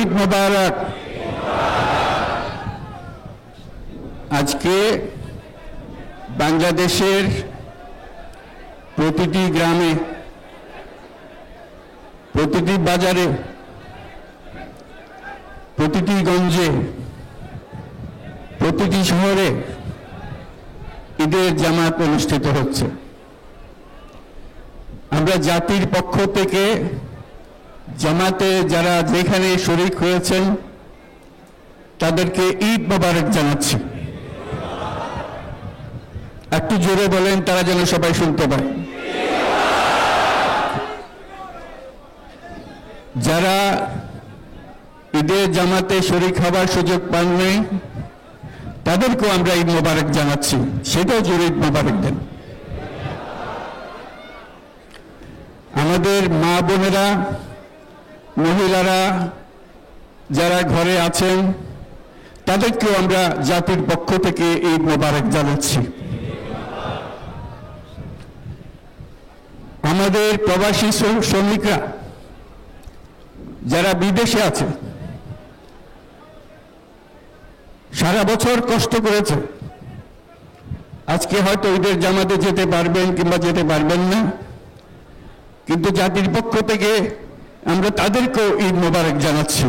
ঈদ মোবারক। আজকে বাংলাদেশের প্রতিটি গ্রামে, প্রতিটি বাজারে, প্রতিটি গঞ্জে, প্রতিটি শহরে ঈদের জামাত অনুষ্ঠিত হচ্ছে। আমরা জাতির পক্ষ থেকে জামাতে যারা যেখানে শরীক হয়েছেন তাদেরকে ঈদ মোবারক জানাচ্ছি। একটু জোরে বলেন, তারা যেন সবাই শুনতে পায়। যারা ঈদের জামাতে শরীক হবার সুযোগ পাননি তাদেরকেও আমরা ঈদ মোবারক জানাচ্ছি, সেটাও জোরে ঈদ মোবারক দেন। আমাদের মা বোনেরা, মহিলারা যারা ঘরে আছেন তাদেরকেও আমরা জাতির পক্ষ থেকে ঈদ মোবারক জানাচ্ছি। আমাদের প্রবাসী শ্রমিকরা যারা বিদেশে আছে, সারা বছর কষ্ট করেছে, আজকে হয়তো ঈদের জামাতে যেতে পারবেন কিংবা যেতে পারবেন না, কিন্তু জাতির পক্ষ থেকে আমরা তাদেরকেও ঈদ মোবারক জানাচ্ছি।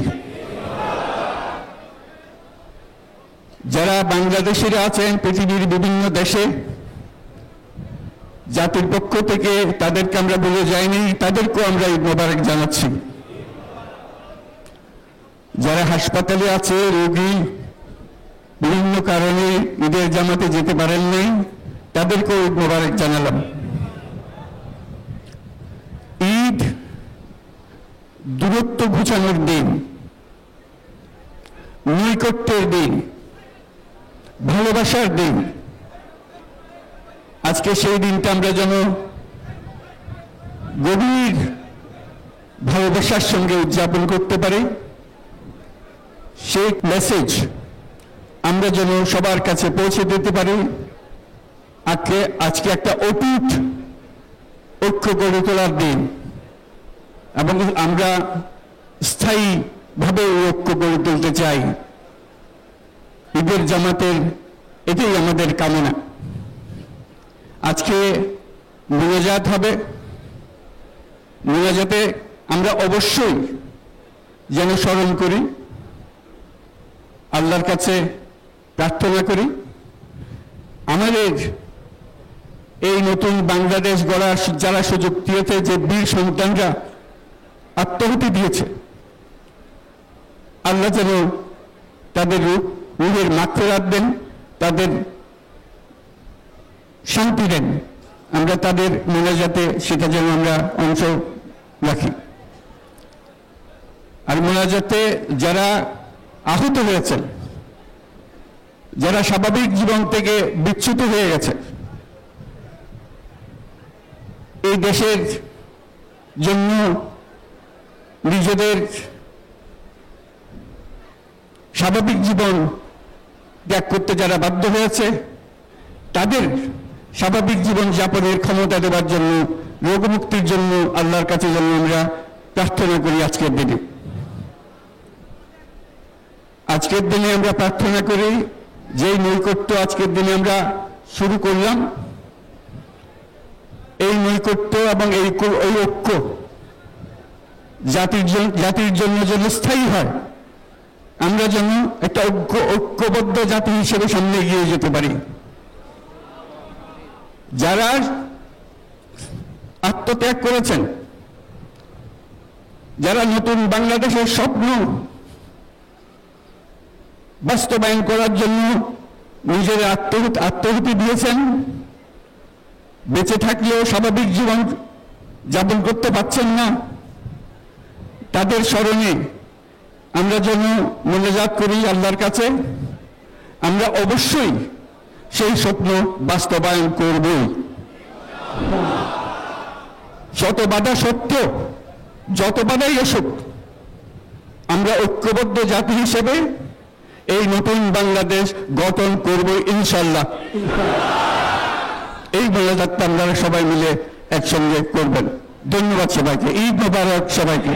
যারা বাংলাদেশিরা আছেন পৃথিবীর বিভিন্ন দেশে, জাতির পক্ষ থেকে তাদেরকে আমরা ভুলে যাইনি, তাদেরকেও আমরা ঈদ মোবারক জানাচ্ছি। যারা হাসপাতালে আছে, রোগী, বিভিন্ন কারণে ঈদের জামাতে যেতে পারেন নাই, তাদেরকেও ঈদ মোবারক জানালাম। ঈদ দূরত্ব ঘুচানোর দিন, নৈকট্যের দিন, ভালোবাসার দিন। আজকে সেই দিনটা আমরা যেন গভীর ভালোবাসার সঙ্গে উদযাপন করতে পারি, সেই মেসেজ আমরা যেন সবার কাছে পৌঁছে দিতে পারি। আজকে একটা অটুট ঐক্য গড়ে তোলার দিন, এবং আমরা স্থায়ীভাবে এই ঐক্য গড়ে তুলতে চাই। ঈদের জামাতের এটাই আমাদের কামনা। আজকে মোনাজাত হবে, মোনাজাতে আমরা অবশ্যই যেন স্মরণ করি, আল্লাহর কাছে প্রার্থনা করি আমাদের এই নতুন বাংলাদেশ গড়ার যারা সুযোগ দিয়েছে, যে বীর সন্তানরা আত্মাহুতি দিয়েছে, আল্লাহ যেন তাদের রূহের মাগফিরাত দেন, তাদের শান্তি দেন। আমরা তাদের মোনাজাতে সেটা যেন আমরা অংশ রাখি। আর মোনাজাতে যারা আহত হয়েছেন, যারা স্বাভাবিক জীবন থেকে বিচ্যুত হয়ে গেছে, এই দেশের জন্য নিজেদের স্বাভাবিক জীবন ত্যাগ করতে যারা বাধ্য হয়েছে, তাদের স্বাভাবিক জীবন যাপনের ক্ষমতা দেওয়ার জন্য, রোগমুক্তির জন্য আল্লাহর কাছে যেন আমরা প্রার্থনা করি। আজকের দিনে আমরা প্রার্থনা করি, যেই নৈকট্য আজকের দিনে আমরা শুরু করলাম, এই নৈকট্য এবং এই ঐক্য জাতির জন্য যেন স্থায়ী হয়, আমরা যেন একটা ঐক্যবদ্ধ জাতি হিসেবে সামনে এগিয়ে যেতে পারি। যারা আত্মত্যাগ করেছেন, যারা নতুন বাংলাদেশের স্বপ্ন বাস্তবায়ন করার জন্য নিজের আত্মাহুতি দিয়েছেন, বেঁচে থাকলেও স্বাভাবিক জীবন যাপন করতে পারছেন না, তাদের স্মরণে আমরা যেন মোনাজাত করি আল্লাহর কাছে। আমরা অবশ্যই সেই স্বপ্ন বাস্তবায়ন করব। শত বাধা সত্ত্বেও, যত বাধাই আসুক, আমরা ঐক্যবদ্ধ জাতি হিসেবে এই নতুন বাংলাদেশ গঠন করব ইনশাআল্লাহ। এই মোনাজাতটা আপনারা সবাই মিলে একসঙ্গে করবেন। ধন্যবাদ সবাইকে। ঈদ মোবারক সবাইকে।